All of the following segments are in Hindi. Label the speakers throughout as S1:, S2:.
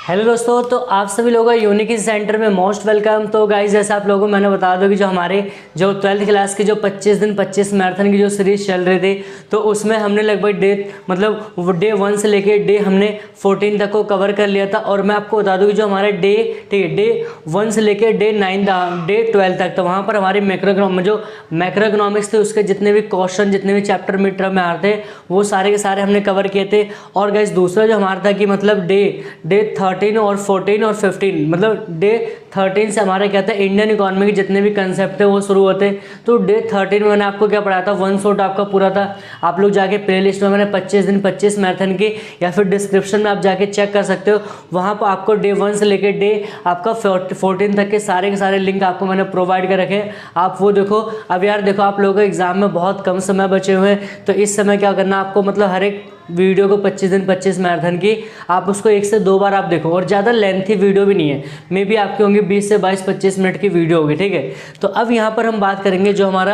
S1: हेलो दोस्तों, तो आप सभी लोगों का यूनिक सेंटर में मोस्ट वेलकम। तो गाइस, जैसे आप लोगों को मैंने बता दो कि जो हमारे जो 12th क्लास की जो 25 दिन 25 मैराथन की जो सीरीज चल रही थी, तो उसमें हमने लगभग डे 1 से लेके डे हमने 14 तक को कवर कर लिया था। और मैं आपको बता दूं कि जो हमारे डे 1 से लेके डे 12 तक, तो वहाँ पर हमारे मैक्रो इकोनॉमिक्स थे, उसके जितने भी क्वेश्चन, जितने भी चैप्टर मिड टर्म में आ रहे थे, वो सारे के सारे हमने कवर किए थे। और गाइस, दूसरा जो हमारा था कि मतलब डे 13 और 14 और 15, मतलब डे 13 से हमारा क्या था, इंडियन इकोनॉमी के जितने भी कंसेप्ट थे वो शुरू होते। तो डे 13 में मैंने आपको क्या पढ़ाया था, वन शॉट आपका पूरा था। आप लोग जाके प्ले लिस्ट में मैंने 25 दिन 25 मैराथन की, या फिर डिस्क्रिप्शन में आप जाके चेक कर सकते हो। वहाँ पर आपको डे 1 से लेकर डे आपका 14 तक के सारे लिंक आपको मैंने प्रोवाइड कर रखे हैं। आप वो देखो। अब यार देखो, आप लोगों को एग्जाम में बहुत कम समय बचे हुए हैं, तो इस समय क्या करना आपको, मतलब हर एक वीडियो को 25 दिन 25 मैराथन की आप उसको 1 से 2 बार आप देखो। और ज़्यादा लेंथी वीडियो भी नहीं है, मे बी आपकी होंगी 20 से 22-25 मिनट की वीडियो होगी, ठीक है। तो अब यहाँ पर हम बात करेंगे जो हमारा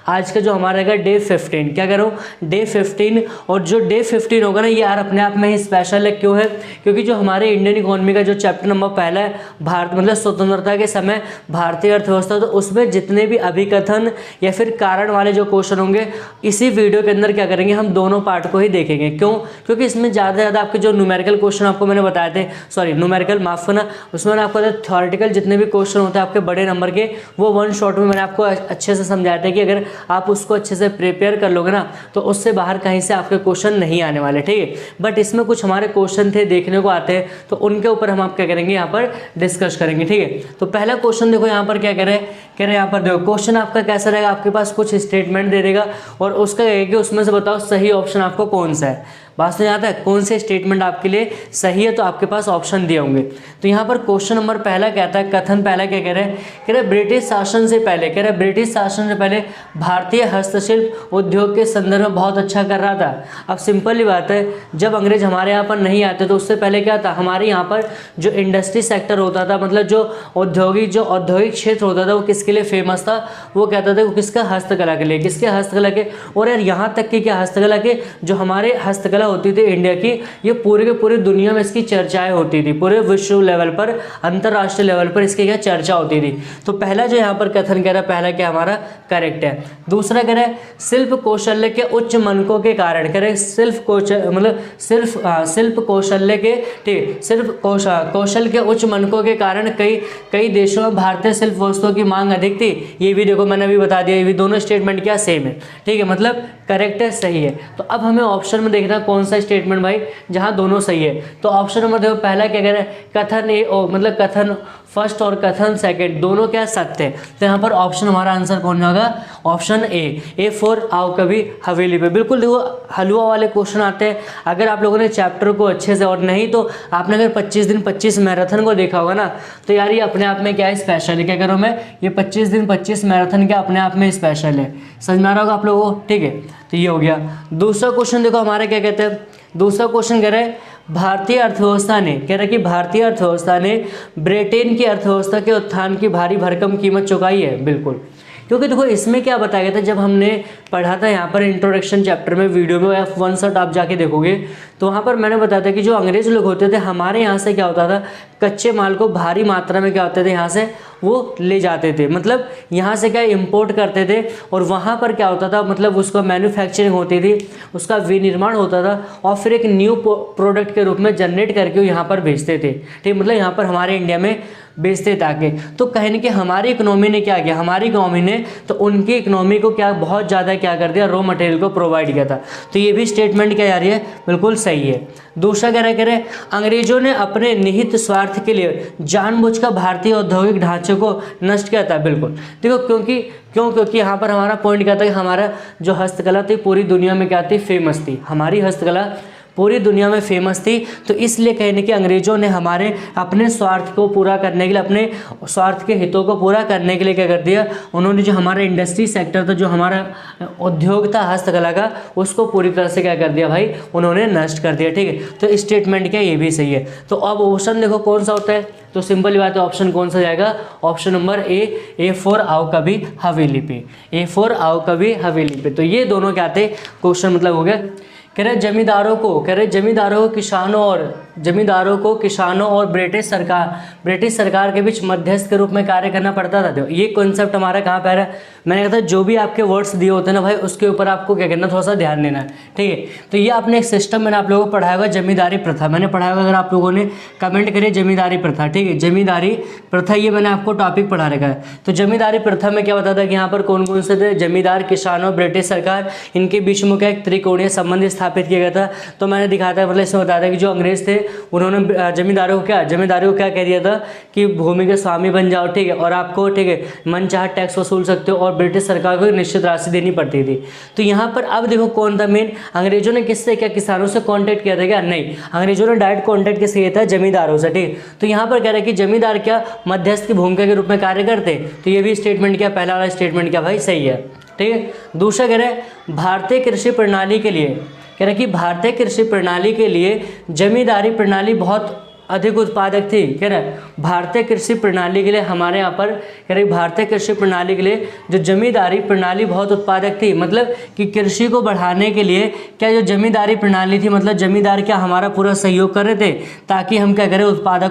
S1: आज का जो हमारा रहेगा डे 15। क्या करो, डे 15। और जो डे 15 होगा ना, ये यार अपने आप में ही स्पेशल है। क्यों है? क्योंकि जो हमारे इंडियन इकोनॉमी का जो चैप्टर नंबर पहला है, भारत मतलब स्वतंत्रता के समय भारतीय अर्थव्यवस्था, तो उसमें जितने भी अभिकथन या फिर कारण वाले जो क्वेश्चन होंगे, इसी वीडियो के अंदर क्या करेंगे, हम दोनों पार्ट को ही देखेंगे। क्यों? क्योंकि इसमें ज़्यादा से ज़्यादा आपके जो न्यूमेरिकल क्वेश्चन आपको मैंने बताए थे, सॉरी न्यूमेरिकल माफ करना, उसमें मैंने आपको थ्योरेटिकल जितने भी क्वेश्चन होते हैं आपके बड़े नंबर के, वो वन शॉट में मैंने आपको अच्छे से समझाया था कि अगर आप उसको अच्छे से प्रिपेयर कर लोगे ना, तो उससे बाहर कहीं से आपके क्वेश्चन नहीं आने वाले, ठीक है। बट इसमें कुछ हमारे क्वेश्चन थे देखने को आते हैं, तो उनके ऊपर हम आप क्या करेंगे, यहाँ पर डिस्कस करेंगे, ठीक है। तो पहला क्वेश्चन देखो, यहाँ पर क्या कह रहे हैं, यहाँ पर देखो क्वेश्चन आपका कैसा रहेगा, आपके पास कुछ स्टेटमेंट दे देगा और उसका कहेगा कि उसमें से बताओ सही ऑप्शन आपको कौन सा है। बात समझ आता है, कौन से स्टेटमेंट आपके लिए सही है, तो आपके पास ऑप्शन दिए होंगे। तो यहाँ पर क्वेश्चन नंबर पहला कहता है, कथन पहला क्या कह रहे हैं, कह रहे ब्रिटिश शासन से पहले, कह रहे ब्रिटिश शासन से पहले भारतीय हस्तशिल्प उद्योग के संदर्भ में बहुत अच्छा कर रहा था। अब सिंपल ही बात है, जब अंग्रेज हमारे यहाँ पर नहीं आते तो उससे पहले क्या था, हमारे यहाँ पर जो इंडस्ट्री सेक्टर होता था, मतलब जो औद्योगिक क्षेत्र होता था, वो किसके लिए फेमस था, वो कहता था वो किसका, हस्तकला के लिए। किसके? हस्तकला के। और यार यहाँ तक कि क्या, हस्तकला के जो हमारे हस्तकला होती थी इंडिया की, ये पूरे के पूरी दुनिया में इसकी चर्चाएं होती थी, पूरे विश्व लेवल पर, अंतरराष्ट्रीय लेवल पर इसकी क्या चर्चा होती थी। तो पहला जो यहाँ पर कथन कह रहा है, पहला क्या हमारा करेक्ट है। दूसरा कह रहा है शिल्प कौशल्य के उच्च मानकों के कारण, कह रहे शिल्प कौशल्य के, ठीक, कौशल के उच्च मानकों के कारण कई देशों में भारतीय शिल्प वस्तुओं की मांग अधिक थी। ये भी देखो मैंने अभी बता दिया, ये भी दोनों स्टेटमेंट क्या सेम है, ठीक है, मतलब करेक्ट है, सही है। तो अब हमें ऑप्शन में देखना कौन सा स्टेटमेंट भाई जहां दोनों सही है। तो ऑप्शन नंबर देखो, पहला क्या कह रहा है, कथन ए, मतलब कथन फर्स्ट और कथन सेकंड दोनों क्या सत्य है। तो यहाँ पर ऑप्शन हमारा आंसर कौन होगा, ऑप्शन ए फॉर आओ कभी हवेली पे। बिल्कुल देखो, हलवा वाले क्वेश्चन आते हैं अगर आप लोगों ने चैप्टर को अच्छे से, और नहीं तो आपने अगर 25 दिन 25 मैराथन को देखा होगा ना, तो यार ये अपने आप में क्या है, स्पेशल है। क्या करूँ मैं, ये 25 दिन 25 मैराथन क्या अपने आप में स्पेशल है। समझ में आ रहा होगा आप लोगों को, ठीक है। तो ये हो गया। दूसरा क्वेश्चन देखो हमारा क्या कहते हैं, दूसरा क्वेश्चन कह रहे हैं भारतीय अर्थव्यवस्था ने, कह रहा है कि भारतीय अर्थव्यवस्था ने ब्रिटेन की अर्थव्यवस्था के उत्थान की भारी भरकम कीमत चुकाई है। बिल्कुल, क्योंकि देखो इसमें क्या बताया गया था, जब हमने पढ़ा था यहाँ पर इंट्रोडक्शन चैप्टर में, वीडियो में वन शॉट आप जाके देखोगे, तो वहाँ पर मैंने बताया था कि जो अंग्रेज लोग होते थे हमारे यहाँ से क्या होता था, कच्चे माल को भारी मात्रा में क्या होते थे, यहाँ से वो ले जाते थे, मतलब यहाँ से क्या इंपोर्ट करते थे, और वहाँ पर क्या होता था, मतलब उसका मैन्युफैक्चरिंग होती थी, उसका विनिर्माण होता था, और फिर एक न्यू प्रोडक्ट के रूप में जनरेट करके यहाँ पर भेजते थे, ठीक, मतलब यहाँ पर हमारे इंडिया में बेचते ताकि। तो कहने कि हमारी इकोनॉमी ने क्या किया, हमारी इकोनॉमी ने तो उनकी इकोनॉमी को क्या बहुत ज़्यादा क्या कर दिया, रॉ मटेरियल को प्रोवाइड किया था। तो ये भी स्टेटमेंट क्या जा रही है, बिल्कुल सही है। दूसरा कह रहे अंग्रेजों ने अपने निहित स्वार्थ के लिए जानबूझकर भारतीय औद्योगिक ढांचे को नष्ट किया था। बिल्कुल देखो, क्योंकि यहाँ पर हमारा पॉइंट क्या था कि हमारा जो हस्तकला थी पूरी दुनिया में क्या थी, फेमस थी, हमारी हस्तकला पूरी दुनिया में फेमस थी। तो इसलिए कहने कि अंग्रेजों ने हमारे अपने स्वार्थ को पूरा करने के लिए, अपने स्वार्थ के हितों को पूरा करने के लिए क्या कर दिया, उन्होंने जो हमारा इंडस्ट्री सेक्टर था, जो हमारा उद्योग था हस्तकला का, उसको पूरी तरह से क्या कर दिया भाई, उन्होंने नष्ट कर दिया, ठीक है। तो स्टेटमेंट क्या, ये भी सही है। तो अब ऑप्शन देखो कौन सा होता है, तो सिंपल बात है, ऑप्शन कौन सा जाएगा, ऑप्शन नंबर ए फॉर आओ कभी हवेली पे, ए फॉर आओ कभी हवेली पे। तो ये दोनों क्या थे क्वेश्चन, मतलब हो गया। कह रहे जमींदारों को किसानों और जमींदारों को किसानों और ब्रिटिश सरकार के बीच मध्यस्थ के रूप में कार्य करना पड़ता था। तो ये कॉन्सेप्ट हमारा कहाँ पर है, मैंने कहा था जो भी आपके वर्ड्स दिए होते हैं ना भाई, उसके ऊपर आपको क्या करना, थोड़ा सा ध्यान देना है, ठीक है। तो ये आपने एक सिस्टम मैंने आप लोगों को पढ़ाया होगा, जमींदारी प्रथा मैंने पढ़ाया होगा, अगर आप लोगों ने कमेंट करिए जमींदारी प्रथा, ठीक है। जमींदारी प्रथा ये मैंने आपको टॉपिक पढ़ा रखा है। तो जमींदारी प्रथा में क्या बताया था कि यहाँ पर कौन कौन से थे, जमींदार, किसानों, ब्रिटिश सरकार, इनके बीच में क्या एक त्रिकोणीय संबंध स्थापित किया गया था। तो मैंने दिखाया था, मतलब इसमें बताया था कि जो अंग्रेज थे उन्होंने जमींदारों को क्या कह दिया था कि भूमि के स्वामी बन जाओ, ठीक है, और आपको, ठीक है, मनचाहा टैक्स वसूल सकते हो, और ब्रिटिश सरकार को एक निश्चित राशि देनी पड़ती थी। तो यहाँ पर अब देखो कौन था मेन, अंग्रेजों ने किससे, क्या किसानों से कॉन्टेक्ट किया था क्या, नहीं, अंग्रेजों ने डायरेक्ट कॉन्टेक्ट किससे किया था, जमींदारों से, ठीक। तो यहाँ पर कह रहा है कि जमींदार क्या मध्यस्थ की भूमिका के रूप में कार्य करते। तो ये भी स्टेटमेंट क्या, पहला वाला स्टेटमेंट क्या भाई सही है, ठीक है। दूसरा कह रहा है भारतीय कृषि प्रणाली के लिए, कह रहा है कि भारतीय कृषि प्रणाली के लिए जमींदारी प्रणाली बहुत अधिक उत्पादक थी। कह रहा है भारतीय कृषि प्रणाली के लिए, हमारे यहाँ पर कह रहे भारतीय कृषि प्रणाली के लिए जो जमींदारी प्रणाली बहुत उत्पादक थी, मतलब कि कृषि को बढ़ाने के लिए क्या जो जमींदारी प्रणाली थी, मतलब जमींदार क्या हमारा पूरा सहयोग कर रहे थे ताकि हम क्या करें, उत्पादन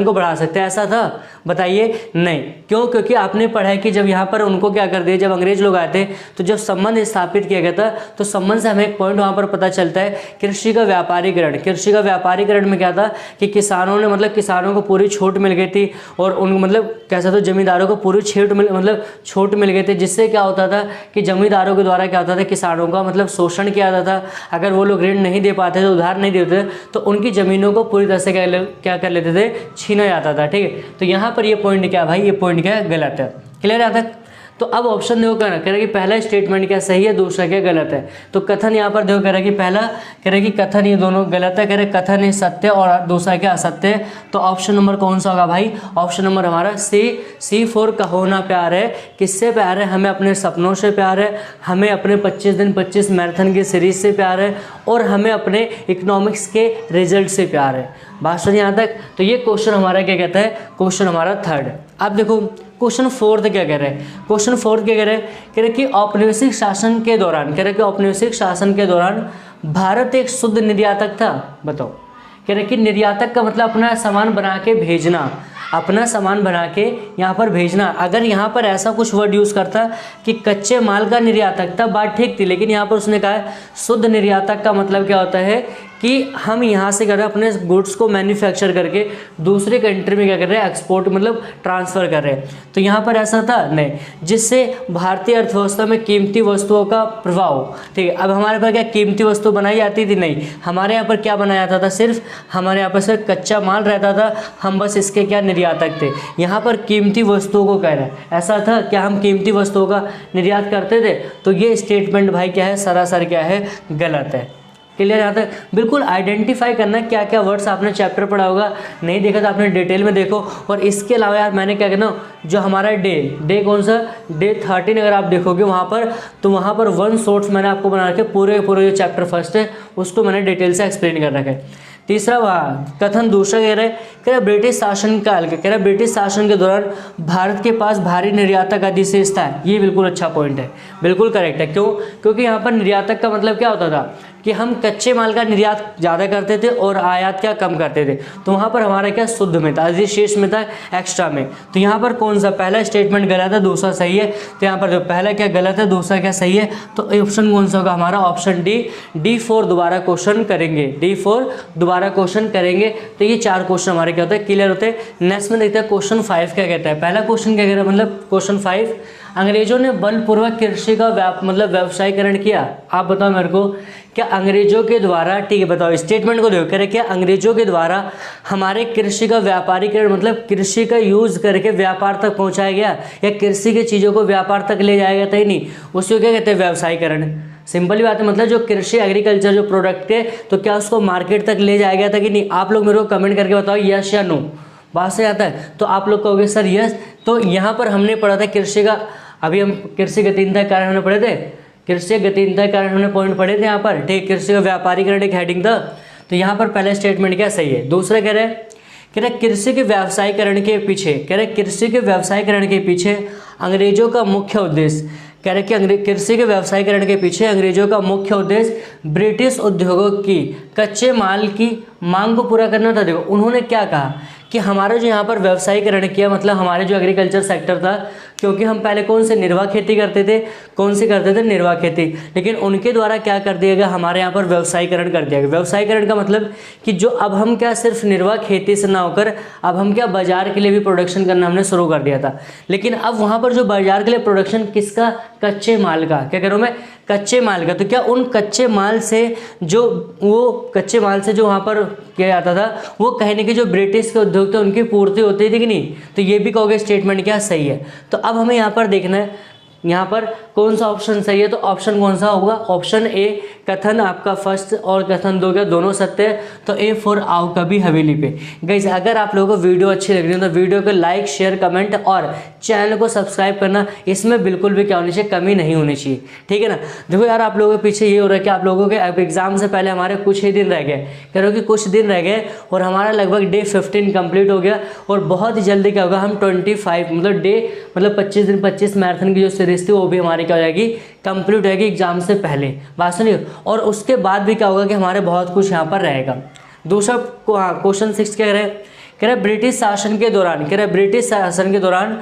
S1: को बढ़ा सकते, ऐसा था, बताइए नहीं। क्यों, क्योंकि आपने पढ़ा है कि जब यहाँ पर उनको क्या कर दिया, जब अंग्रेज लोग आए थे तो जब संबंध स्थापित किया गया था, तो संबंध से हमें एक पॉइंट वहाँ पर पता चलता है, कृषि का व्यापारीकरण में था कि किसानों ने, मतलब किसानों को पूरी छूट मिल गई थी, और उन मतलब कैसा तो जमींदारों को पूरी छूट मिल गई थी, जिससे क्या होता था कि जमींदारों के द्वारा क्या होता था, किसानों का मतलब शोषण किया जाता था। अगर वो लोग ऋण नहीं दे पाते थे, उधार नहीं देते तो उनकी जमीनों को पूरी तरह से क्या कर लेते थे, छीना जाता था, ठीक है। तो यहाँ पर ये पॉइंट क्या भाई, ये पॉइंट क्या गलत है, क्लियर है तक। तो अब ऑप्शन देखो, कह रहा है कि पहला स्टेटमेंट क्या सही है, दूसरा क्या गलत है। तो कथन यहाँ पर देखो कह रहा है कि पहला कह रहा है कि कथन ये दोनों गलत है, कह रहे कथन है सत्य और दूसरा क्या असत्य है। तो ऑप्शन नंबर कौन सा होगा भाई, ऑप्शन नंबर हमारा सी फॉर कहो ना प्यार है, किससे प्यार है, हमें अपने सपनों से प्यार है, हमें अपने 25 दिन 25 मैराथन की सीरीज से प्यार है, और हमें अपने इकोनॉमिक्स के रिजल्ट से प्यार है। बात सुनिए यहाँ तक। तो ये क्वेश्चन हमारा क्या कहता है, क्वेश्चन हमारा थर्ड। अब देखो क्वेश्चन फोर्थ क्या कह रहे हैं, क्वेश्चन फोर्थ क्या कह रहे हैं कि औपनिवेशिक शासन के दौरान, कह रहे कि औपनिवेशिक शासन के दौरान भारत एक शुद्ध निर्यातक था। बताओ, कह रहे कि निर्यातक का मतलब अपना सामान बना के भेजना, अपना सामान बना के यहाँ पर भेजना। अगर यहाँ पर ऐसा कुछ वर्ड यूज़ करता कि कच्चे माल का निर्यातक था, बात ठीक थी, लेकिन यहाँ पर उसने कहा शुद्ध निर्यातक का मतलब क्या होता है कि हम यहाँ से कर रहे हैं अपने गुड्स को मैन्युफैक्चर करके दूसरे कंट्री में क्या कर रहे हैं, एक्सपोर्ट मतलब ट्रांसफ़र कर रहे हैं। तो यहाँ पर ऐसा था नहीं, जिससे भारतीय अर्थव्यवस्था में कीमती वस्तुओं का प्रभाव, ठीक है। अब हमारे पास क्या कीमती वस्तु बनाई जाती थी, नहीं, हमारे यहाँ पर क्या बनाया जाता था, सिर्फ हमारे यहाँ पर सिर्फ कच्चा माल रहता था, हम बस इसके क्या निर्यातक थे। यहाँ पर कीमती वस्तुओं को कह रहे हैं, ऐसा था क्या हम कीमती वस्तुओं का निर्यात करते थे। तो ये स्टेटमेंट भाई क्या है, सरासर क्या है, गलत है। क्लियर यहाँ तक। बिल्कुल आइडेंटिफाई करना क्या क्या वर्ड्स आपने चैप्टर पढ़ा होगा, नहीं देखा तो आपने डिटेल में देखो। और इसके अलावा यार मैंने क्या कहना, जो हमारा डे कौन सा, डे 13 अगर आप देखोगे वहाँ पर, तो वहाँ पर 1 शॉर्ट्स मैंने आपको बना रखे, पूरे जो चैप्टर फर्स्ट है उसको मैंने डिटेल से एक्सप्लेन कर रखा है। तीसरा वहाँ कथन दूसरा कह रहा है ब्रिटिश शासन काल के, कह रहा है ब्रिटिश शासन के दौरान भारत के पास भारी निर्यातक अधिशेष था। ये बिल्कुल अच्छा पॉइंट है, बिल्कुल करेक्ट है। क्यों, क्योंकि यहाँ पर निर्यातक का मतलब क्या होता था कि हम कच्चे माल का निर्यात ज़्यादा करते थे और आयात क्या कम करते थे। तो वहाँ पर हमारा क्या शुद्ध में था, अधिशेष में था, एक्स्ट्रा में। तो यहाँ पर कौन सा, पहला स्टेटमेंट गलत है, दूसरा सही है। तो यहाँ पर जो पहला क्या गलत है, दूसरा क्या सही है। तो ऑप्शन कौन सा होगा हमारा, ऑप्शन D4 दोबारा क्वेश्चन करेंगे, D4 दोबारा क्वेश्चन करेंगे। तो ये 4 क्वेश्चन हमारे क्या होते हैं, क्लियर होते हैं। नेक्स्ट में देखते हैं क्वेश्चन 5 क्या कहता है। पहला क्वेश्चन क्या कह रहा है, मतलब क्वेश्चन 5, अंग्रेजों ने बलपूर्वक कृषि का व्यवसायीकरण किया। आप बताओ मेरे को, क्या अंग्रेजों के द्वारा, ठीक है बताओ स्टेटमेंट को देखो, कह रहे क्या अंग्रेजों के द्वारा हमारे कृषि का व्यापारीकरण, मतलब कृषि का यूज करके व्यापार तक पहुंचाया गया, या कृषि की चीज़ों को व्यापार तक ले जाया गया था ही नहीं, उसको क्या कहते हैं, व्यवसायीकरण। सिंपल बात है, मतलब जो कृषि एग्रीकल्चर जो प्रोडक्ट है, तो क्या उसको मार्केट तक ले जाया गया था कि नहीं। आप लोग मेरे को कमेंट करके बताओ यस या नो, बात से आता है। तो आप लोग कहोगे सर यस। तो यहाँ पर हमने पढ़ा था कृषि का, अभी हम कृषि गतिहीनता के कारण हमने पढ़े थे, कृषि गतिहीनता के कारण हमने पॉइंट पढ़े थे यहाँ पर, ठीक। कृषि का व्यापारीकरण एक हेडिंग था। तो यहाँ पर पहला स्टेटमेंट क्या सही है। दूसरा कह रहे कृषि के व्यवसायीकरण के पीछे, कह रहे कृषि के व्यवसायीकरण के पीछे अंग्रेजों का मुख्य उद्देश्य, कह रहे कि कृषि के व्यवसायीकरण के पीछे अंग्रेजों का मुख्य उद्देश्य ब्रिटिश उद्योगों की कच्चे माल की मांग को पूरा करना था। देखो उन्होंने क्या कहा कि हमारा जो यहाँ पर व्यवसायीकरण किया, मतलब हमारे जो एग्रीकल्चर सेक्टर था, क्योंकि हम पहले कौन से निर्वाह खेती करते थे, कौन सी करते थे, निर्वाह खेती, लेकिन उनके द्वारा क्या कर दिया गया, हमारे यहाँ पर व्यवसायीकरण कर दिया गया। व्यवसायीकरण का मतलब कि जो अब हम क्या सिर्फ निर्वाह खेती से ना होकर अब हम क्या बाजार के लिए भी प्रोडक्शन करना हमने शुरू कर दिया था। लेकिन अब वहाँ पर जो बाजार के लिए प्रोडक्शन किसका, कच्चे माल का, क्या कह रहा हूँ मैं, कच्चे माल का। तो क्या उन कच्चे माल से जो वहाँ पर किया जाता था वो कहीं ना कहीं जो ब्रिटिश के उद्योग थे उनकी पूर्ति होती थी कि नहीं, तो ये भी कहोगे स्टेटमेंट क्या सही है। तो अब हमें यहाँ पर देखना है यहाँ पर कौन सा ऑप्शन सही है, तो ऑप्शन कौन सा होगा, ऑप्शन ए कथन आपका फर्स्ट और कथन दो क्या दोनों सत्य है, तो ए फॉर आओ कभी हवेली पे। गाइस अगर आप लोगों को वीडियो अच्छी लग रही है तो वीडियो को लाइक शेयर कमेंट और चैनल को सब्सक्राइब करना, इसमें बिल्कुल भी क्या होनी चाहिए, कमी नहीं होनी चाहिए, ठीक है ना। देखो यार आप लोगों के पीछे ये हो रहा है कि आप लोगों के एग्जाम से पहले हमारे कुछ ही दिन रह गए, कह रहे हो कि कुछ दिन रह गए और हमारा लगभग डे 15 कंप्लीट हो गया और बहुत ही जल्दी क्या होगा, हम 25 मतलब 25 दिन 25 मैराथन की जो सीरीज थी वो भी हमारी क्या हो जाएगी, कंप्लीट हो जाएगी एग्जाम से पहले, बात सुनिए। और उसके बाद भी क्या होगा कि हमारे बहुत कुछ यहाँ पर रहेगा। दूसरा क्वेश्चन 6 क्या कह रहे ब्रिटिश शासन के दौरान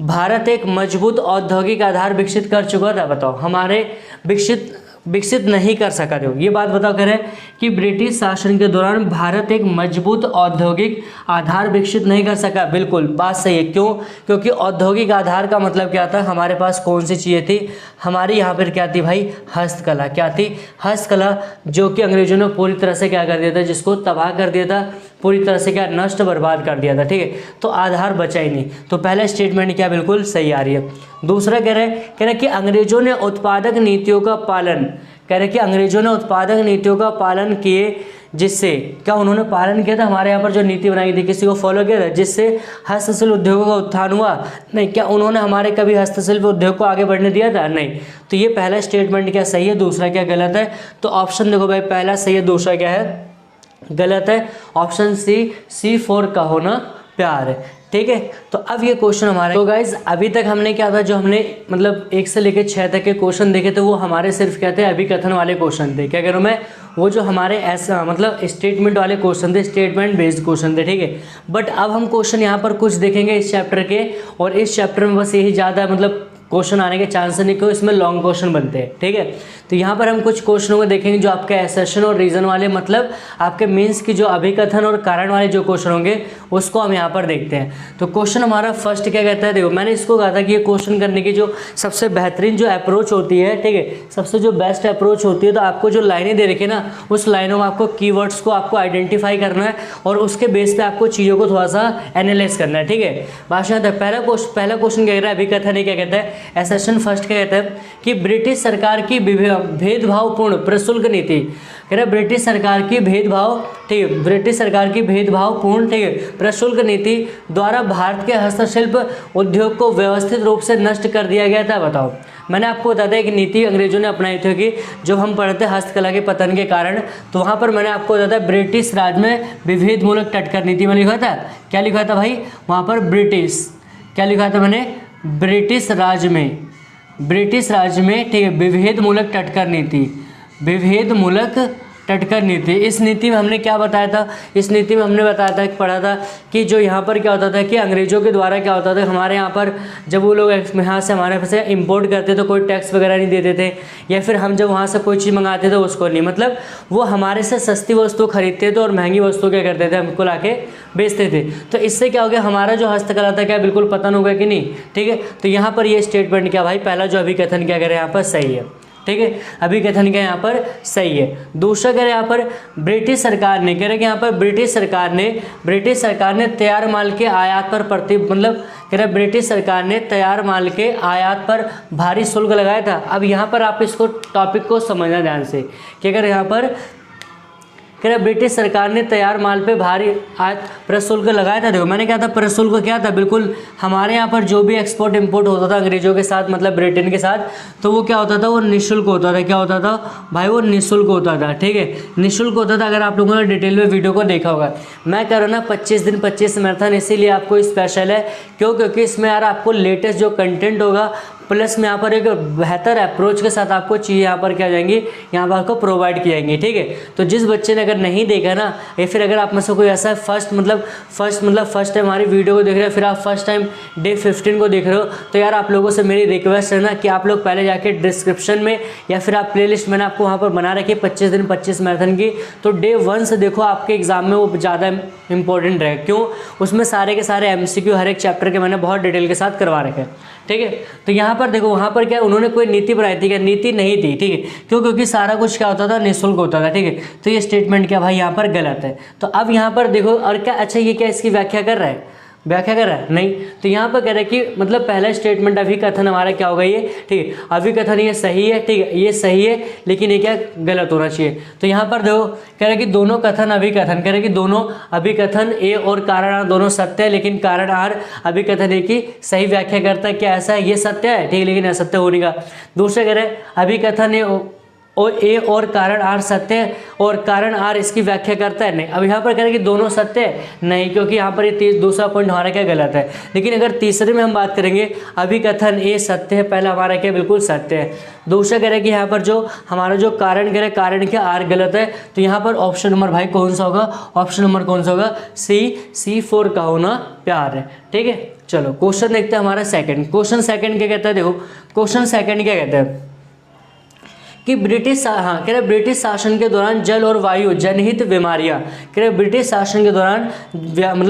S1: भारत एक मजबूत औद्योगिक आधार विकसित कर चुका था। बताओ हमारे विकसित नहीं कर सका। देखो ये बात बताओ, कह रहे हैं कि ब्रिटिश शासन के दौरान भारत एक मजबूत औद्योगिक आधार विकसित नहीं कर सका। बिल्कुल बात सही है। क्यों? क्योंकि औद्योगिक आधार का मतलब क्या था, हमारे पास कौन सी चीज़ें थी, हमारी यहाँ पर क्या थी भाई, हस्तकला। क्या थी, हस्तकला, जो कि अंग्रेजों ने पूरी तरह से क्या कर दिया था, जिसको तबाह कर दिया था, पूरी तरह से क्या नष्ट बर्बाद कर दिया था, ठीक है। तो आधार बचा ही नहीं। तो पहला स्टेटमेंट क्या बिल्कुल सही आ रही है। दूसरा कह रहे हैं कि अंग्रेजों ने उत्पादक नीतियों का पालन, कह रहे कि अंग्रेजों ने उत्पादक नीतियों का पालन किए, जिससे क्या उन्होंने पालन किया था, हमारे यहाँ पर जो नीति बनाई थी किसी को फॉलो किया था, जिससे हस्तशिल्प उद्योगों का उत्थान हुआ। नहीं, क्या उन्होंने हमारे कभी हस्तशिल्प उद्योग को आगे बढ़ने दिया था? नहीं। तो ये पहला स्टेटमेंट क्या सही है, दूसरा क्या गलत है। तो ऑप्शन देखो भाई, पहला सही है, दूसरा क्या है गलत है। ऑप्शन सी फॉर का होना प्यार है, ठीक है। तो अब ये क्वेश्चन हमारे, तो गाइज अभी तक हमने क्या था, जो हमने मतलब 1 से लेकर 6 तक के क्वेश्चन देखे थे वो हमारे सिर्फ क्या थे, अभिकथन वाले क्वेश्चन थे। क्या कह रहा हूँ मैं, वो जो हमारे ऐसा मतलब स्टेटमेंट वाले क्वेश्चन थे, स्टेटमेंट बेस्ड क्वेश्चन थे, ठीक है। बट अब हम क्वेश्चन यहाँ पर कुछ देखेंगे इस चैप्टर के, और इस चैप्टर में बस यही ज़्यादा मतलब क्वेश्चन आने के चांस नहीं, क्यों इसमें लॉन्ग क्वेश्चन बनते हैं, ठीक है। तो यहाँ पर हम कुछ क्वेश्चनों को देखेंगे जो आपके एसेशन और रीजन वाले, मतलब आपके मीन्स की जो अभिकथन और कारण वाले जो क्वेश्चन होंगे उसको हम यहाँ पर देखते हैं। तो क्वेश्चन हमारा फर्स्ट क्या कहता है, देखो मैंने इसको कहा था कि ये क्वेश्चन करने की जो सबसे बेहतरीन जो अप्रोच होती है, ठीक है, सबसे जो बेस्ट अप्रोच होती है, तो आपको जो लाइनें दे रखी है ना, उस लाइनों में आपको कीवर्ड्स को आपको आइडेंटिफाई करना है और उसके बेस पे आपको चीज़ों को थोड़ा सा एनालाइज करना है, ठीक है। भाषण तक पहला क्वेश्चन क्या कह रहा है, अभिकथन क्या कहता है, एसेशन फर्स्ट क्या कहता है कि ब्रिटिश सरकार की भेदभावपूर्ण प्रशुल्क नीति, कह रहा है ब्रिटिश सरकार की भेदभाव, ठीक है, ब्रिटिश सरकार की भेदभावपूर्ण, ठीक है, प्रशुल्क नीति द्वारा भारत के हस्तशिल्प उद्योग को व्यवस्थित रूप से नष्ट कर दिया गया था। बताओ, मैंने आपको बताया था कि नीति अंग्रेजों ने अपनाई थी कि जब हम पढ़ते हस्तकला के पतन के कारण, तो वहाँ पर मैंने आपको बताया था ब्रिटिश राज में विभेदमूलक टटकर नीति में लिखा था। क्या लिखा था भाई वहाँ पर, ब्रिटिश, क्या लिखा था मैंने, ब्रिटिश राज में, ठीक है, विभेदमूलक टटकर नीति, विभेदमूलक टटकर नीति। इस नीति में हमने क्या बताया था, इस नीति में हमने बताया था, पढ़ा था कि जो यहाँ पर क्या होता था कि अंग्रेजों के द्वारा क्या होता था, हमारे यहाँ पर जब वो लोग यहाँ से हमारे पास इंपोर्ट करते तो कोई टैक्स वगैरह नहीं देते थे, या फिर हम जब वहाँ से कोई चीज़ मंगाते थे उसको नहीं, मतलब वो हमारे से सस्ती वस्तु खरीदते थे और महंगी वस्तु क्या करते थे, हमको लाके बेचते थे। तो इससे क्या हो गया, हमारा जो हस्तकला था क्या बिल्कुल पतन हो गया कि नहीं, ठीक है। तो यहाँ पर ये स्टेटमेंट क्या भाई, पहला जो अभिकथन क्या करे यहाँ पर सही है, ठीक है, अभिकथन क्या यहाँ पर सही है। दूसरा कह रहे यहाँ पर ब्रिटिश सरकार ने, कह रहे कि यहाँ पर ब्रिटिश सरकार ने तैयार माल के आयात पर मतलब कह रहे ब्रिटिश सरकार ने तैयार माल के आयात पर भारी शुल्क लगाया था। अब यहाँ पर आप इसको टॉपिक को समझना ध्यान से, क्या कह रहे यहाँ पर, कह रहे ब्रिटिश सरकार ने तैयार माल पे भारी प्रशुल्क लगाया था। देखो मैंने कहा था प्रशुल्क क्या था, बिल्कुल हमारे यहाँ पर जो भी एक्सपोर्ट इंपोर्ट होता था अंग्रेजों के साथ, मतलब ब्रिटेन के साथ, तो वो क्या होता था, वो निःशुल्क होता था। क्या होता था भाई, वो निःशुल्क होता था, ठीक है, निःशुल्क होता था। अगर आप लोगों ने डिटेल में वीडियो को देखा होगा, मैं कह रहा हूँ ना 25 दिन 25 मैराथन इसीलिए आपको स्पेशल है, क्यों, क्योंकि इसमें यार आपको लेटेस्ट जो कंटेंट होगा प्लस में यहाँ पर एक बेहतर अप्रोच के साथ आपको चीज़ यहाँ पर क्या जाएंगी, यहाँ पर आपको प्रोवाइड की जाएंगी। ठीक है, तो जिस बच्चे ने अगर नहीं देखा ना, या फिर अगर आप में से कोई ऐसा फर्स्ट टाइम हमारी वीडियो को देख रहे हो, फिर आप फर्स्ट टाइम डे 15 को देख रहे हो, तो यार आप लोगों से मेरी रिक्वेस्ट है ना कि आप लोग पहले जाके डिस्क्रिप्शन में या फिर आप प्लेलिस्ट मैंने आपको वहाँ पर बना रखी है 25 दिन 25 मैराथन की, तो डे 1 से देखो, आपके एग्जाम में वो ज़्यादा इंपॉर्टेंट रहेगा। क्यों? उसमें सारे के सारे MCQ हर एक चैप्टर के मैंने बहुत डिटेल के साथ करवा रखे हैं। ठीक है, तो यहाँ पर देखो, वहाँ पर क्या उन्होंने कोई नीति बनाई थी क्या? नीति नहीं थी। ठीक है, क्यों? क्योंकि सारा कुछ क्या होता था, निःशुल्क होता था। ठीक है, तो ये स्टेटमेंट क्या भाई यहाँ पर गलत है। तो अब यहाँ पर देखो, और क्या अच्छा ये क्या इसकी व्याख्या कर रहा है? व्याख्या कर रहा है नहीं। तो यहाँ पर कह रहा है कि मतलब पहला स्टेटमेंट अभिकथन हमारा क्या होगा ये, ठीक है, अभिकथन ये सही है, ठीक है, ये सही है, लेकिन ये क्या गलत होना चाहिए। तो यहाँ पर देखो कह रहा है कि दोनों कथन अभिकथन, कह रहा है कि दोनों अभिकथन ए और कारण आर दोनों सत्य है, लेकिन कारण आर अभिकथन ए की सही व्याख्या करता है। क्या ऐसा है? ये सत्य है, ठीक है, लेकिन असत्य होने का। दूसरा कह रहा है अभिकथन ए और कारण आर सत्य है और कारण आर इसकी व्याख्या करता है। नहीं, अब यहाँ पर कह रहे हैं कि दोनों सत्य है, नहीं, क्योंकि यहाँ पर ये दूसरा पॉइंट हमारा क्या गलत है। लेकिन अगर तीसरे में हम बात करेंगे, अभिकथन ए सत्य है, पहला हमारा क्या बिल्कुल सत्य है। दूसरा कह रहे हैं कि यहाँ पर जो हमारा जो कारण कह रहे हैं, कारण क्या आर गलत है। तो यहाँ पर ऑप्शन नंबर भाई कौन सा होगा? ऑप्शन नंबर कौन सा होगा? C4 का होना प्यार है। ठीक है, चलो क्वेश्चन देखते हैं हमारा सेकंड। क्वेश्चन सेकंड क्या कहता है? देखो क्वेश्चन सेकंड क्या कहता है कि कह रहे ब्रिटिश शासन के दौरान जल और वायु जनहित बीमारियां, कह रहे ब्रिटिश शासन के दौरान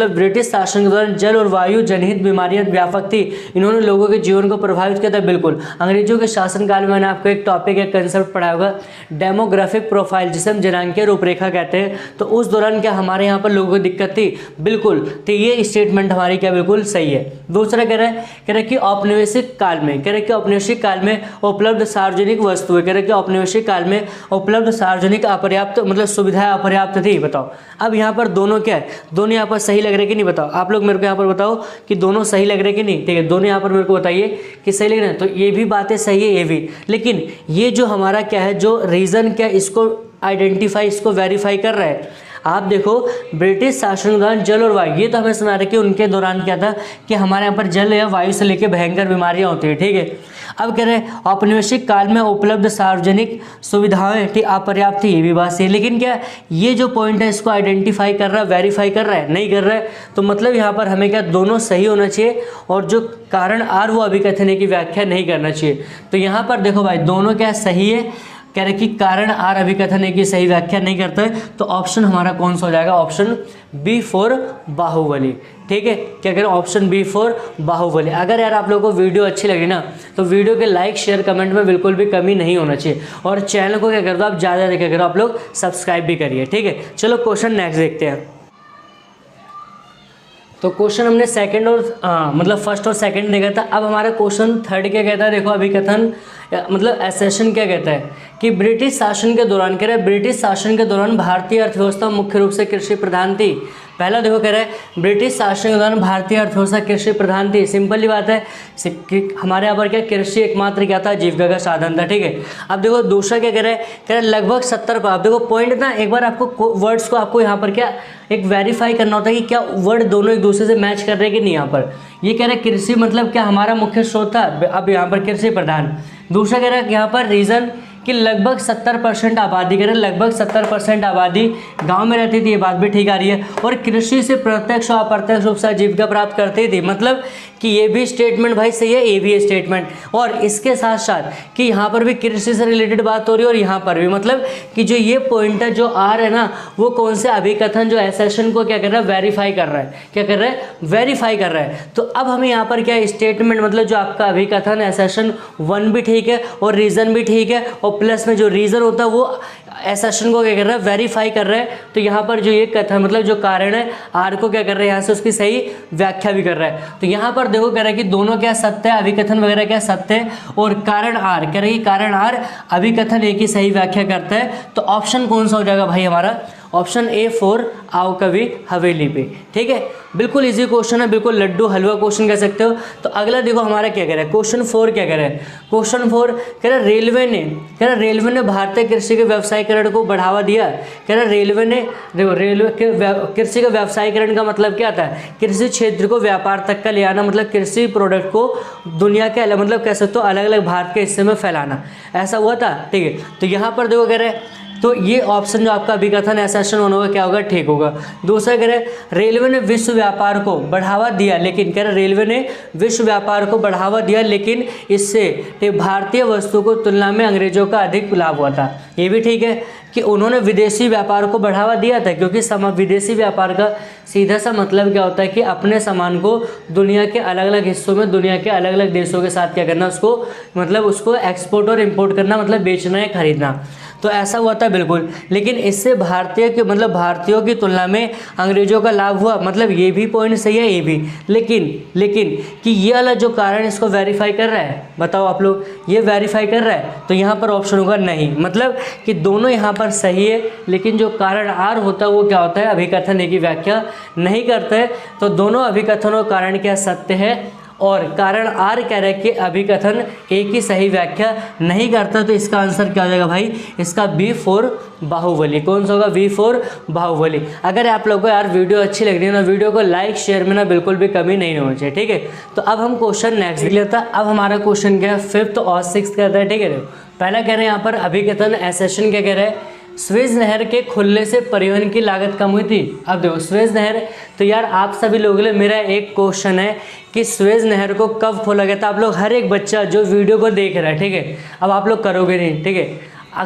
S1: ब्रिटिश शासन के दौरान जल और वायु जनहित बीमारियां व्यापक थी, इन्होंने लोगों के जीवन को प्रभावित किया था। बिल्कुल, अंग्रेजों के शासनकाल में मैंने आपको एक टॉपिक एक कंसेप्ट पढ़ाया होगा, डेमोग्राफिक प्रोफाइल, जिसे हम जनांकीय रूपरेखा कहते हैं। तो उस दौरान क्या हमारे यहाँ पर लोगों को दिक्कत थी? बिल्कुल, तो ये स्टेटमेंट हमारी क्या बिल्कुल सही है। दूसरा कह रहा है कि औपनिवेशिक काल में, कह रहे कि औपनिवेशिक काल में उपलब्ध सार्वजनिक वस्तुएं, कह रहे कि औपनिवेशिक काल में उपलब्ध सार्वजनिक अपर्याप्त सुविधाएं अपर्याप्त थी। बताओ, अब यहाँ पर दोनों क्या है? दोनों यहाँ पर सही लग रहे कि नहीं? बताओ, आप लोग मेरे को यहाँ पर बताओ कि दोनों सही लग रहे कि नहीं। ठीक है, दोनों यहाँ पर मेरे को बताइए कि सही लग रहे हैं। तो ये भी बातें सही है, ये भी, लेकिन ये जो हमारा क्या है, जो रीज़न क्या इसको आइडेंटिफाई, इसको वेरीफाई कर रहा है। आप देखो, ब्रिटिश शासन के दौरान जल और वायु, ये तो हमें सुना रहे कि उनके दौरान क्या था कि हमारे यहाँ पर जल या वायु से लेकर भयंकर बीमारियां होती है। ठीक है, अब कह रहे हैं औपनिवेशिक काल में उपलब्ध सार्वजनिक सुविधाएं ठीक अपर्याप्त थी, ये भी बात सही, लेकिन क्या ये जो पॉइंट है इसको आइडेंटिफाई कर रहा है, वेरीफाई कर रहा है? नहीं कर रहा है। तो मतलब यहाँ पर हमें क्या दोनों सही होना चाहिए, और जो कारण आर वो अभिकथन की व्याख्या नहीं करना चाहिए। तो यहाँ पर देखो भाई, दोनों क्या सही है, कह रहे कि कारण आर अभिकथन की सही व्याख्या नहीं करता है। तो ऑप्शन हमारा कौन सा हो जाएगा? Option B4 Baahubali. ठीक है, क्या करें? Option B4 Baahubali. अगर यार आप लोगों को वीडियो अच्छी लगी ना, तो वीडियो के लाइक शेयर कमेंट में बिल्कुल भी कमी नहीं होना चाहिए, और चैनल को क्या कर दो आप, ज़्यादा देखा करो, आप लोग सब्सक्राइब भी करिए। ठीक है, चलो क्वेश्चन नेक्स्ट देखते हैं। तो क्वेश्चन हमने सेकंड और फर्स्ट और सेकंड देखा था। अब हमारा क्वेश्चन थर्ड क्या कहता है? देखो, अभिकथन एसेशन क्या कहता है कि ब्रिटिश शासन के दौरान, कह रहा है ब्रिटिश शासन के दौरान भारतीय अर्थव्यवस्था मुख्य रूप से कृषि प्रधान थी। पहला देखो, कह रहा है ब्रिटिश शासन के दौरान भारतीय अर्थव्यवस्था कृषि प्रधान थी। सिंपल ही बात है कि हमारे यहाँ पर क्या कृषि एकमात्र क्या था? आजीविका का साधन था। ठीक है, अब देखो दूसरा क्या कह रहा है? कह रहा है लगभग 70 पर। देखो पॉइंट ना, एक बार आपको वर्ड्स को आपको यहाँ पर क्या एक वेरीफाई करना होता है कि क्या वर्ड दोनों एक दूसरे से मैच कर रहे हैं कि नहीं। यहाँ पर ये कह रहा है कृषि मतलब क्या हमारा मुख्य स्रोत था, अब यहाँ पर कृषि प्रधान। दूसरा कह रहा है यहाँ पर रीजन कि लगभग 70% आबादी, कह रहे लगभग 70% आबादी गांव में रहती थी, ये बात भी ठीक आ रही है, और कृषि से प्रत्यक्ष और अप्रत्यक्ष रूप से आजीविका प्राप्त करती थी। मतलब कि ये भी स्टेटमेंट भाई सही है, ये भी स्टेटमेंट, और इसके साथ साथ कि यहाँ पर भी कृषि से रिलेटेड बात हो रही है, और यहाँ पर भी मतलब कि जो ये पॉइंट है जो आर है ना, वो कौन से अभिकथन जो एसेशन को क्या कर रहा है? वेरीफाई कर रहा है। क्या कर रहा है? वेरीफाई कर रहा है। तो अब हमें यहाँ पर क्या स्टेटमेंट मतलब जो आपका अभिकथन एसेशन 1 भी ठीक है और रीजन भी ठीक है, और प्लस में जो रीजन होता है वो एसेशन को क्या कर रहा है? वेरीफाई कर रहा है। तो यहाँ पर जो ये कथन मतलब जो कारण है आर को क्या कर रहा है? यहाँ से उसकी सही व्याख्या भी कर रहा है। तो यहाँ पर देखो कह रहा है कि दोनों क्या सत्य है, अभिकथन वगैरह क्या सत्य है, और कारण आर कह रहे हैं कि कारण आर अभिकथन एक ही सही व्याख्या करता है। तो ऑप्शन कौन सा हो जाएगा भाई हमारा? ऑप्शन ए 4 आओ कभी हवेली पे। ठीक है, बिल्कुल इजी क्वेश्चन है, बिल्कुल लड्डू हलवा क्वेश्चन कह सकते हो। तो अगला देखो हमारा क्या कह रहा है, क्वेश्चन 4 क्या कह रहा है। क्वेश्चन 4 कह रहा है रेलवे ने भारतीय कृषि के व्यवसायीकरण को बढ़ावा दिया। कह रहा है रेलवे ने, देखो रेलवे के कृषि का व्यवसायीकरण का मतलब क्या था, कृषि क्षेत्र को व्यापार तक का ले आना, मतलब कृषि प्रोडक्ट को दुनिया के अलग, मतलब कह सकते हो अलग अलग भारत के हिस्से में फैलाना, ऐसा हुआ था। ठीक है, तो यहाँ पर देखो कह रहे हैं, तो ये ऑप्शन जो आपका अभिकथन एसेशन वन होगा क्या होगा, ठीक होगा। दूसरा कह रहे रेलवे ने विश्व व्यापार को बढ़ावा दिया, लेकिन कह रहे रेलवे ने विश्व व्यापार को बढ़ावा दिया लेकिन इससे भारतीय वस्तु को तुलना में अंग्रेजों का अधिक लाभ हुआ था। ये भी ठीक है कि उन्होंने विदेशी व्यापार को बढ़ावा दिया था, क्योंकि विदेशी व्यापार का सीधा सा मतलब क्या होता है कि अपने सामान को दुनिया के अलग अलग हिस्सों में, दुनिया के अलग अलग देशों के साथ क्या करना, उसको मतलब उसको एक्सपोर्ट और इम्पोर्ट करना, मतलब बेचना या खरीदना। तो ऐसा हुआ था बिल्कुल, लेकिन इससे भारतीय के मतलब भारतीयों की तुलना में अंग्रेजों का लाभ हुआ, मतलब ये भी पॉइंट सही है ये भी, लेकिन कि ये वाला जो कारण इसको वेरीफाई कर रहा है, बताओ आप लोग, ये वेरीफाई कर रहा है, तो यहाँ पर ऑप्शन होगा नहीं, मतलब कि दोनों यहाँ पर सही है, लेकिन जो कारण आर होता है वो क्या होता है, अभिकथन ए की व्याख्या नहीं करता है। तो दोनों अभिकथन और कारण क्या सत्य है, और कारण आर कह रहा है कि अभिकथन ए की सही व्याख्या नहीं करता। तो इसका आंसर क्या हो जाएगा भाई, इसका B4 बाहुबली। कौन सा होगा, B4 बाहुबली। अगर आप लोगों को यार वीडियो अच्छी लग रही है ना, वीडियो को लाइक शेयर में ना बिल्कुल भी कमी नहीं होनी चाहिए। ठीक है, तो अब हम क्वेश्चन नेक्स्ट देख लेता। अब हमारा क्वेश्चन क्या है, 5th और 6th कहता है। ठीक है, पहला कह रहे हैं यहाँ पर अभिकथन एसेशन क्या कह रहा है, स्वेज नहर के खुलने से परिवहन की लागत कम हुई थी। अब देखो स्वेज नहर, तो यार आप सभी लोगों के लिए मेरा एक क्वेश्चन है कि स्वेज नहर को कब खोला गया था। आप लोग हर एक बच्चा जो वीडियो को देख रहा है, ठीक है, अब आप लोग करोगे नहीं, ठीक है,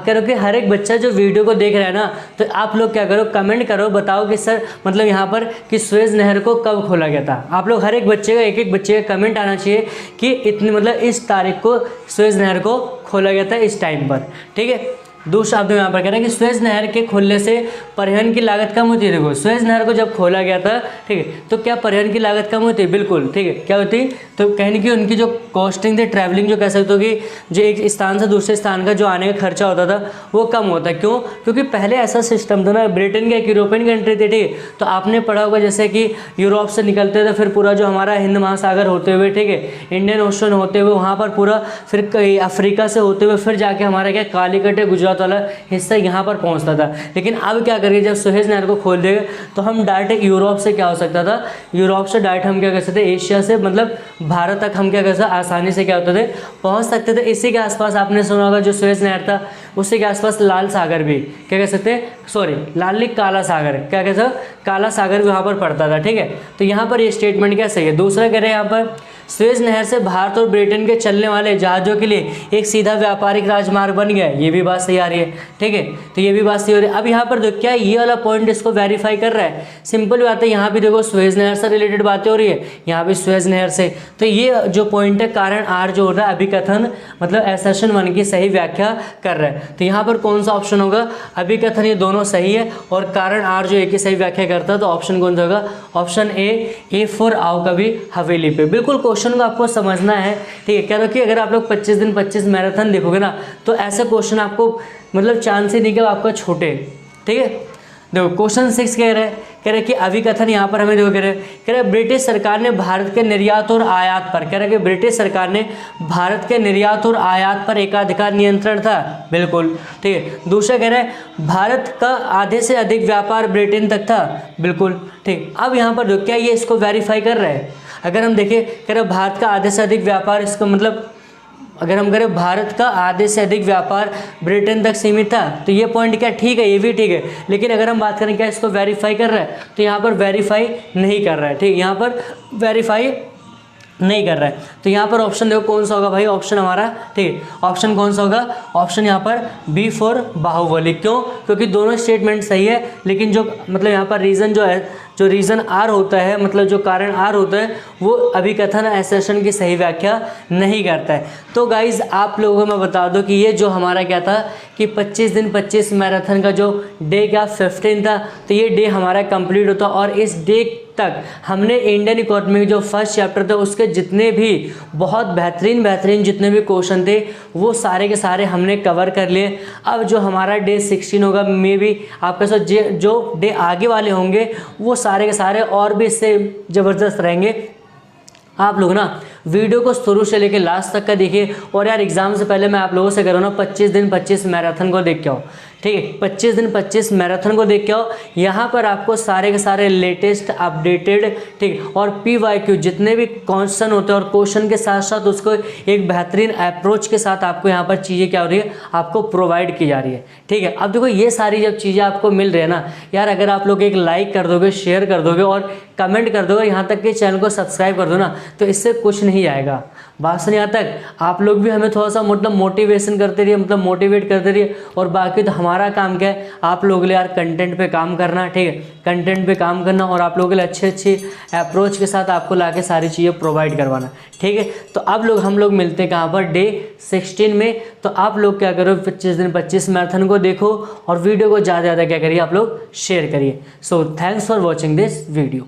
S1: करो कि हर एक बच्चा जो वीडियो को देख रहा है ना, तो आप लोग क्या करो, कमेंट करो, बताओ कि सर मतलब यहाँ पर कि स्वेज नहर को कब खोला गया था। आप लोग हर एक बच्चे का, एक एक बच्चे का कमेंट आना चाहिए कि इतनी मतलब इस तारीख को स्वेज नहर को खोला गया था, इस टाइम पर। ठीक है, दूसरा शब्द यहाँ पर कह रहे हैं कि स्वेज नहर के खुलने से परिवहन की लागत कम होती है। देखो स्वेज नहर को जब खोला गया था, ठीक है, तो क्या परिवहन की लागत कम होती है, बिल्कुल, ठीक है, क्या होती, तो कहने की उनकी जो कॉस्टिंग थी, ट्रैवलिंग जो कह सकते हो कि जो एक स्थान से दूसरे स्थान का जो आने का खर्चा होता था वो कम होता है। क्यों, क्योंकि पहले ऐसा सिस्टम था ना, ब्रिटेन की एक यूरोपियन कंट्री थी, ठीक है, तो आपने पढ़ा होगा जैसे कि यूरोप से निकलते थे, फिर पूरा जो हमारा हिंद महासागर होते हुए, ठीक है, इंडियन ओशन होते हुए, वहाँ पर पूरा फिर अफ्रीका से होते हुए फिर जाके हमारा क्या कालीकट गुजरात वाला हिस्सा यहाँ पर पहुँचता था। लेकिन अब क्या करेंगे, जब सुएज नहर को खोल देंगे तो हम डायरेक्ट यूरोप से क्या हो सकता था, यूरोप से डायरेक्ट हम क्या कर सकते थे, एशिया से मतलब भारत तक हम क्या कर सकते, आसानी से क्या होते थे, पहुँच सकते थे। इसी के आसपास आपने सुना होगा जो सुएज नहर था उसी के आसपास लाल सागर भी क्या कह सकते हैं, सॉरी लाल नहीं काला सागर, क्या कह सकते, काला सागर भी वहाँ पर पड़ता था। ठीक है, तो यहाँ पर ये स्टेटमेंट क्या सही है। दूसरा कह रहे हैं यहाँ पर सुएज नहर से भारत और ब्रिटेन के चलने वाले जहाज़ों के लिए एक सीधा व्यापारिक राजमार्ग बन गया, ये भी बात सही आ रही है। ठीक है, तो ये भी बात सही हो रही है। अब यहाँ पर देखो क्या ये वाला पॉइंट इसको वेरीफाई कर रहा है, सिंपल बात है, यहाँ भी देखो सुएज नहर से रिलेटेड बातें हो रही है, यहाँ भी सुएज नहर से, तो ये जो पॉइंट है कारण आर जो हो रहा है अभिकथन मतलब एसेशन वन की सही व्याख्या कर रहा है। तो यहाँ पर कौन सा ऑप्शन होगा, अभिकथन ये दोनों सही है और कारण आर जो एक ही सही व्याख्या करता है, तो ऑप्शन कौन सा होगा, ऑप्शन ए फॉर आओ कभी हवेली पे। बिल्कुल क्वेश्चन को आपको समझना है। ठीक है, कह रहा कि अगर आप लोग 25 दिन 25 मैराथन देखोगे ना, तो ऐसे क्वेश्चन आपको मतलब चांस ही नहीं कि आपका छूटे। ठीक है, देखो क्वेश्चन 6 कह रहे हैं कि अभिकथन यहाँ पर हमें देखो कह रहे हैं ब्रिटिश सरकार ने भारत के निर्यात और आयात पर, कह रहे हैं कि ब्रिटिश सरकार ने भारत के निर्यात और आयात पर एकाधिकार नियंत्रण था, बिल्कुल। ठीक है, दूसरा कह रहे हैं भारत का आधे से अधिक व्यापार ब्रिटेन तक था, बिल्कुल। ठीक, अब यहाँ पर देखो क्या ये इसको वेरीफाई कर रहे हैं। अगर हम देखें कह रहे भारत का आधे से अधिक व्यापार, इसको मतलब अगर हम करें भारत का आधे से अधिक व्यापार ब्रिटेन तक सीमित था, तो ये पॉइंट क्या ठीक है, ये भी ठीक है। लेकिन अगर हम बात करें क्या इसको वेरीफाई कर रहा है, तो यहाँ पर वेरीफाई नहीं कर रहा है। ठीक, यहाँ पर वेरीफाई नहीं कर रहा है। तो यहाँ पर ऑप्शन देखो कौन सा होगा भाई, ऑप्शन हमारा, ठीक है, ऑप्शन कौन सा होगा, ऑप्शन यहाँ पर बी फॉर बाहुबली। क्यों, क्योंकि दोनों स्टेटमेंट सही है, लेकिन जो मतलब यहाँ पर रीज़न जो है, जो रीज़न आर होता है, मतलब जो कारण आर होता है, वो अभिकथन एसेशन की सही व्याख्या नहीं करता है। तो गाइज आप लोगों को मैं बता दूं कि ये जो हमारा क्या था कि 25 दिन 25 मैराथन का जो डे क्या 15 था, तो ये डे हमारा कंप्लीट होता और इस डे तक हमने इंडियन इकोनॉमी जो फर्स्ट चैप्टर थे उसके जितने भी बहुत बेहतरीन जितने भी क्वेश्चन थे वो सारे के सारे हमने कवर कर लिए। अब जो हमारा डे 16 होगा, मे बी आपके साथ जो डे आगे वाले होंगे वो सारे के सारे और भी इससे ज़बरदस्त रहेंगे। आप लोग ना वीडियो को शुरू से लेकर लास्ट तक का देखिए। और यार एग्जाम से पहले मैं आप लोगों से कह रहा हूँ ना, 25 दिन 25 मैराथन को देख के आओ, ठीक है। 25 दिन 25 मैराथन को देख के आओ। यहाँ पर आपको सारे के सारे लेटेस्ट अपडेटेड, ठीक, और PYQ जितने भी क्वेश्चन होते हैं और क्वेश्चन के साथ साथ उसको एक बेहतरीन अप्रोच के साथ आपको यहाँ पर चीज़ें क्या हो रही है, आपको प्रोवाइड की जा रही है, ठीक है। अब देखो ये सारी जब चीज़ें आपको मिल रही है ना यार, अगर आप लोग एक लाइक कर दोगे, शेयर कर दोगे और कमेंट कर दोगे, यहाँ तक कि चैनल को सब्सक्राइब कर दो ना, तो इससे कुछ नहीं आएगा। बात सुनिए यहाँ तक, आप लोग भी हमें थोड़ा सा मतलब मोटिवेशन करते रहिए, मतलब मोटिवेट करते रहिए। और बाकी तो हमारा काम क्या है, आप लोगों के लिए यार कंटेंट पे काम करना, ठीक है, कंटेंट पे काम करना और आप लोगों के लिए अच्छे अप्रोच के साथ आपको लाके सारी चीज़ें प्रोवाइड करवाना, ठीक है। तो अब हम लोग मिलते हैं कहाँ पर, डे 16 में। तो आप लोग क्या करो, 25 दिन 25 मैराथन को देखो और वीडियो को ज़्यादा से ज़्यादा क्या करिए, आप लोग शेयर करिए। So thanks for watching this video.